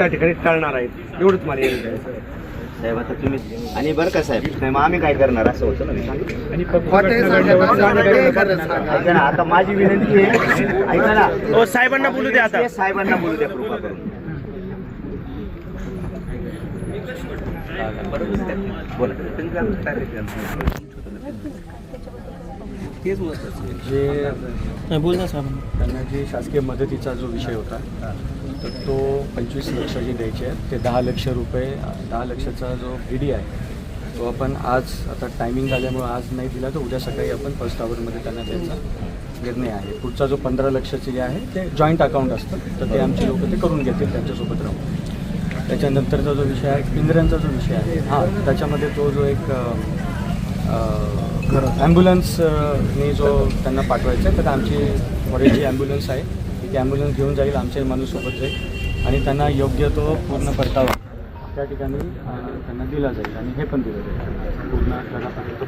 त्या ठिकाणी टाळणार आहेत. एवढंच मला यायचं साहेब. आता तुम्ही आणि बरं का साहेब, नाही मग आम्ही काय करणार असं होतं ना. ऐका ना, आता माझी विनंती आहे, ऐका ना साहेबांना बोलू द्या आता. साहेबांना बोलू द्या कृपा करून. बोला. जे बोल ना साहेब. त्यांना जे शासकीय मदतीचा जो विषय होता तर तो 25 लक्ष जे द्यायचे आहेत ते 10 लक्ष रुपये, 10 लक्षाचा जो ईडी आहे तो आपण आज, आता टायमिंग झाल्यामुळे आज नाही दिला तर उद्या सकाळी आपण फर्स्ट आवरमध्ये त्यांना द्यायचा निर्णय आहे. पुढचा जो 15 लक्षाचे जे आहे ते जॉईंट अकाउंट असतं तर ते आमचे लोक ते करून घेतील त्यांच्यासोबत राहून. त्याच्यानंतरचा जो विषय आहे पिंजऱ्यांचा जो विषय आहे, हां त्याच्यामध्ये तो जो एक ॲम्ब्युलन्सने जो त्यांना पाठवायचा आहे तर आमची ऑलरेडी जी ॲम्ब्युलन्स आहे ती ॲम्ब्युलन्स घेऊन जाईल, आमचे माणूससोबत जाईल आणि त्यांना योग्य तो पूर्ण परतावा त्या ठिकाणी त्यांना दिला जाईल आणि हे पण दिलं जाईल पूर्ण घरापर्यंत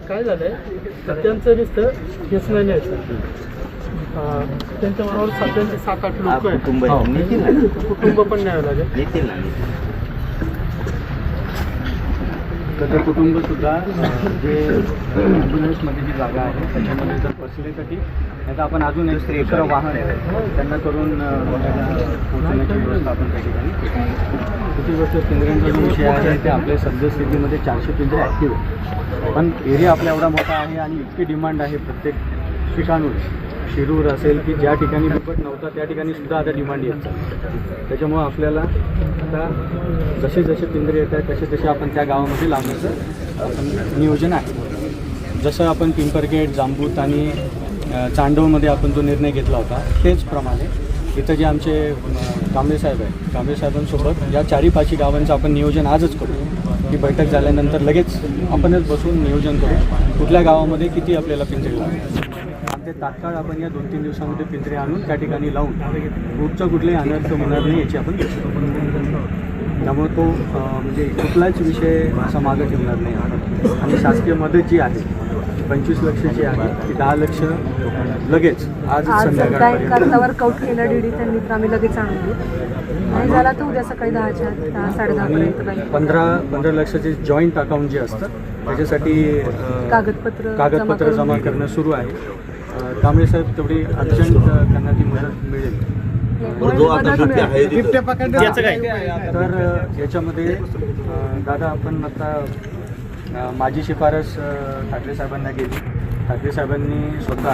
काय झालं आहे त्यांचं नुसतं हेच नाही न्यायचं. त्यांच्याबरोबर सध्यांचे 7-8 लोक आहेत, कुटुंब पण न्यावं लागेल. तर ते कुटुंबसुद्धा जे ॲम्ब्युलन्समध्ये जी जागा आहे त्याच्यामध्ये जर बसले तर ठीक, नाही तर आपण अजून एक वाहन आहे त्यांना करून पोहोचवण्याची व्यवस्था आपण त्या ठिकाणी. दुसरी गोष्ट पिंजऱ्यांचा जो विषय आहे ते आपल्या सद्यस्थितीमध्ये 400 पिंजरे ॲक्टिव्ह आहे, पण एरिया आपला एवढा मोठा आहे आणि इतकी डिमांड आहे प्रत्येक ठिकाणून. शिरूर असेल की ज्या ठिकाणी बिबट नव्हता त्या ठिकाणी सुद्धा आता डिमांड येत चालतं. त्याच्यामुळं आपल्याला आता जसे जसे पिंजरे येत आहेत तसे आपण त्या गावामध्ये लावण्याचं आपण नियोजन आहे. जसं आपण पिंपरगेट, जांबूत आणि चांडवमध्ये आपण जो निर्णय घेतला होता तेचप्रमाणे इथं जे आमचे कांबळे साहेब आहेत, कांबळे साहेबांसोबत या 4-5 गावांचं आपण नियोजन आजच करू. ही बैठक झाल्यानंतर लगेच आपणच बसून नियोजन करू कुठल्या गावामध्ये किती आपल्याला पिंजरे लागतात. ते तात्काळ आपण या 2-3 दिवसामध्ये पिंजरे आणून त्या ठिकाणी लावून पुढचं कुठलेही अनर्थ होणार नाही याची आपण त्यामुळे तो म्हणजे कुठलाच विषय असा मागं ठेवणार नाही आपण. आणि शासकीय मदत जी आहे 25 लक्षाची आहे ती 10 लक्ष लगेच आज संध्याकाळी कौट केलं डीडी त्यांनी तर आम्ही लगेच आणून देऊ. नाही झाला तर उद्या सकाळी 10-10:30 15 लक्षाचे जॉईंट अकाउंट जे असतं त्याच्यासाठी कागदपत्र जमा करणं सुरू आहे. कांबळे साहेब तेवढी अर्जंट त्यांना ती मदत मिळेल. तर याच्यामध्ये दादा आपण आता माझी शिफारस ठाकरे साहेबांना केली. ठाकरे साहेबांनी स्वतः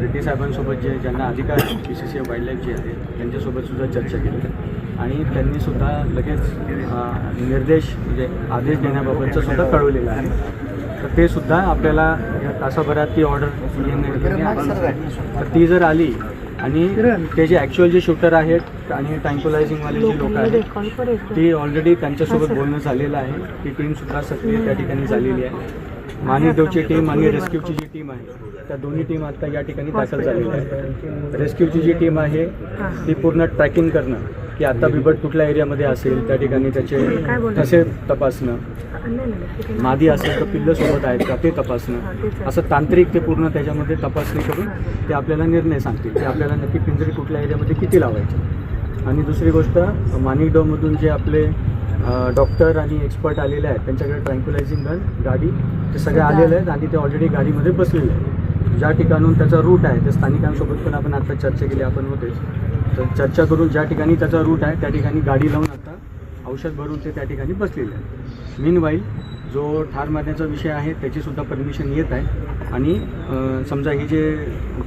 रेड्डी साहेबांसोबत ज्यांना अधिकार PCCA वाईल्डलाईफ जे आहे त्यांच्यासोबत सुद्धा चर्चा केली आणि त्यांनी सुद्धा लगेच निर्देश म्हणजे आदेश देण्याबाबतचं सुद्धा कळवलेलं आहे. तर ते सुद्धा आपल्याला या तासाभरात ती ऑर्डर तर ती जर आली आणि ते जे ॲक्च्युअल जे शूटर आहेत आणि ट्रँक्युलायझिंगवाले जे लोक आहेत ती ऑलरेडी त्यांच्यासोबत बोलणं झालेलं आहे. ती टीमसुद्धा सक्रिय त्या ठिकाणी झालेली आहे. माणिकदेवची टीम आणि रेस्क्यूची जी टीम आहे त्या दोन्ही टीम आता या ठिकाणी दाखल झालेल्या आहेत. रेस्क्यूची जी टीम आहे ती पूर्ण ट्रॅकिंग करणं की आता बिबट कुठल्या एरियामध्ये असेल त्या ठिकाणी त्याचे कसे तपासणं, मादी असेल तर पिल्लंसोबत आहेत का ते तपासणं, असं तांत्रिक ते पूर्ण त्याच्यामध्ये तपासणी करून ते आपल्याला निर्णय सांगतील की आपल्याला नक्की पिंजरे कुठल्या एरियामध्ये किती लावायचे. आणि दुसरी गोष्ट माणिकडोमधून जे आपले डॉक्टर आणि एक्सपर्ट आलेले आहेत त्यांच्याकडे ट्रँक्युलायझिंग गन गाडी ते सगळे आलेले आहेत आणि ते ऑलरेडी गाडीमध्ये बसलेले आहेत. ज्या ठिकाणून त्याचा रूट आहे त्या स्थानिकांसोबत पण आपण आता चर्चा केली आपण होतेच. तर चर्चा करून ज्या ठिकाणी त्याचा रूट आहे त्या ठिकाणी गाडी लावून आता औषध भरून ते त्या ठिकाणी बसलेले आहेत. मीनवाईल जो ठार मारण्याचा विषय आहे त्याचीसुद्धा परमिशन येत आहे आणि समजा हे जे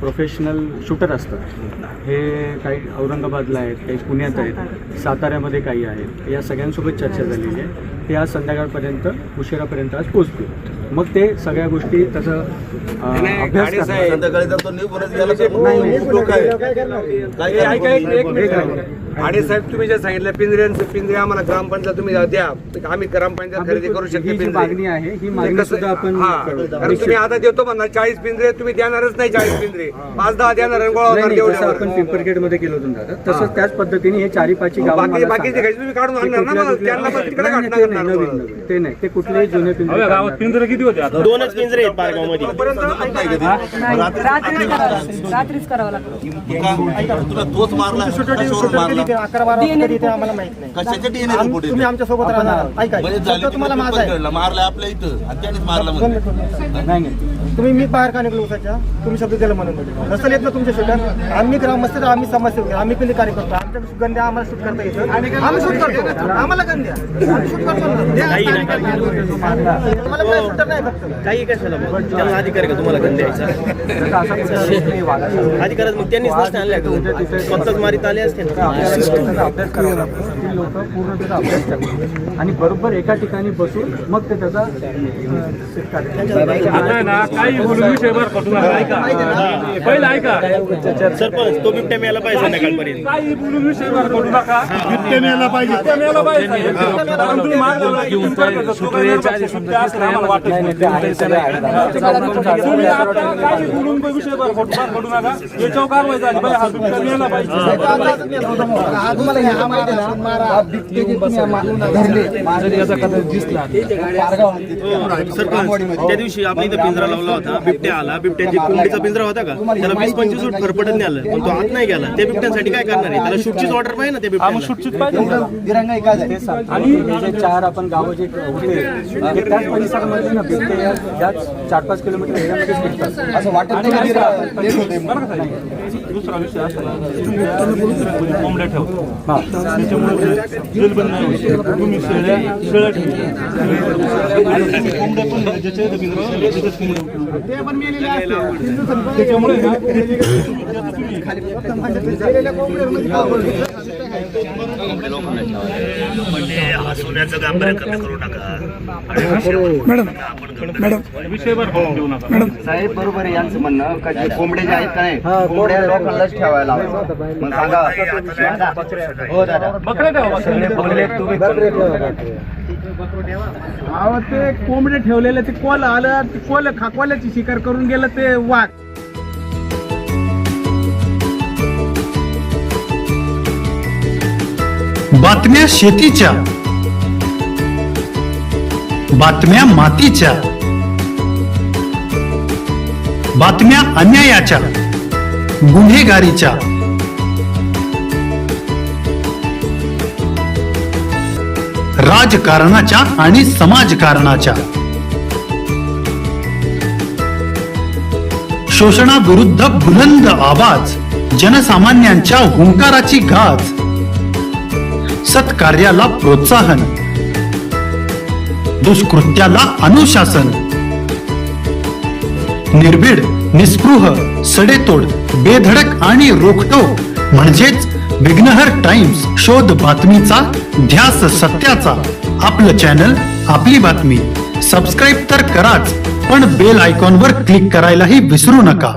प्रोफेशनल शूटर असतात हे काही औरंगाबादला आहेत, काही पुण्यात आहेत, साताऱ्यामध्ये काही आहेत, या सगळ्यांसोबत चर्चा झालेली आहे. ते आज संध्याकाळपर्यंत उशिरापर्यंत आज पोचतील. मग ते सगळ्या गोष्टी त्याचा अभ्यास आणि साहेब तुम्ही जे सांगितलं पिंजरे आम्हाला ग्रामपंचायत तुम्ही द्या, आम्ही ग्रामपंचायत खरेदी करू शकतो ही जी पिंजरे. मागणी आहे ही मागणी सुद्धा आपण हा, करू. कारण तुम्ही आता देतो म्हणा 40 पिंजरे, तुम्ही देणारच नाही 40 पिंजरे, 5-10 देणार आणि गोळा नाही, होणार नाही, तसं आपण तेवढ्यावर. पिंपरखेड मध्ये केलं होतं दादा. तसंच त्याच पद्धतीने हे 4-5 गाव बाकीचे घ्यायचे तुम्ही काढून आणणार ना, मग त्यांना पण तिकडे काढणार ते नाही, ते कुठलेही जुने पिंपरे गावात पिंजरे किती होते आता? 2च पिंजरे आहेत पारगावमध्ये. नाही, रात्रीच करावं लागतं. तुला तोच मारला तुम्ही आमच्या सोबत राहणार ऐका तुम्हाला माझा आहे. मारला आपल्या इथं आणि त्यानेच मारला म्हणजे नाही नाही तुम्ही मी बाहेर का निघलो उसाच्या तुम्ही शब्द दिला म्हणून नसेल येत ना तुमच्या शूटर आम्ही ग्रामस्थ आम्ही समाजसेवक आम्ही पण कार्य करतो आमच्या गंध्या आम्हाला शूट करता येतं आम्ही शूट करतो आम्हाला गंध्या आम्ही शूट करतो तुम्हाला काय शूटर नाही फक्त काही कशाला त्याला अधिकार का तुम्हाला गंध्याचा अधिकारात मग त्यांनीच नसते आणल्या स्वतःच मारीत आले असते अभ्यास करावा लागतो. ती लोक पूर्ण त्याचा अभ्यास करतात आणि बरोबर एका ठिकाणी बसून मग ते त्याचा सरपंच तो बिबट्या मिळाला पाहिजे संध्याकाळपर्यंत काही बोलून विषय करू नका. बिबट्या मिळाला पाहिजे. कारण तुम्ही मागे लागला की सुट्ट्या असल्या आम्हाला वाटत नाही. तुम्ही आता काही बोलून विषय करू नका. याच्यावर कारवाई झाली पाहिजे. हा बिबट्या मिळाला सरपंच त्या दिवशी आपल्या इथं पिंजरा लावला होता बिबट्या आला बिबट्याची कोंबडीचा पिंजरा होता का त्याला 20-25 फूट फरफटत नाही आलं पण तो आत नाही गेला त्या बिबट्यांसाठी काय करणार आहे त्याला शूटचीच ऑर्डर पाहिजे ना त्या बिबट्याला सुटचित पाहिजे. आणि जे 4 आपण गावं जे होते ते त्याच परिसरामध्ये ना बिबटे याच 4-5 किलोमीटर एरियामध्येच भेटतात असं वाटत दुसरा विषय असा कोंबड्या ठेवतो त्याच्यामुळे जेलबंद नाही होत. तुम्ही शेळ्या ठेवली आणि कोंबड्या पण ज्याच्या त्याच्यामुळे विषयभर देऊ नका. साहेब बरोबर आहे यांचं म्हणणं का जे कोंबडे जे आहेत का नाही कोंबड्या लोकांनाच ठेवायला लावायचं. मग सांगा हो दादा बकरे ठेवा. ते कोंबडे ठेवलेले ते कोल आलं ते कोल्याची शिकार करून गेलं ते वाघ. बातम्या शेतीच्या, बातम्या मातीच्या, बातम्या अन्यायाच्या, गुन्हेगारीच्या, राजकारणाच्या आणि समाजकारणाच्या, शोषणाविरुद्ध बुलंद आवाज, जनसामान्यांच्या हुंकाराची गाज, सत्कार्याला प्रोत्साहन, दुष्कृत्याला अनुशासन, निर्भीड, निस्पृह, सडेतोड, बेधडक आणि रोखटोक म्हणजेच विघ्नहर टाइम्स. शोध बातमीचा, ध्यास सत्याचा. आपलं चॅनल, आपली बातमी. सबस्क्राईब तर कराच, पण बेल आयकॉनवर क्लिक करायलाही विसरू नका.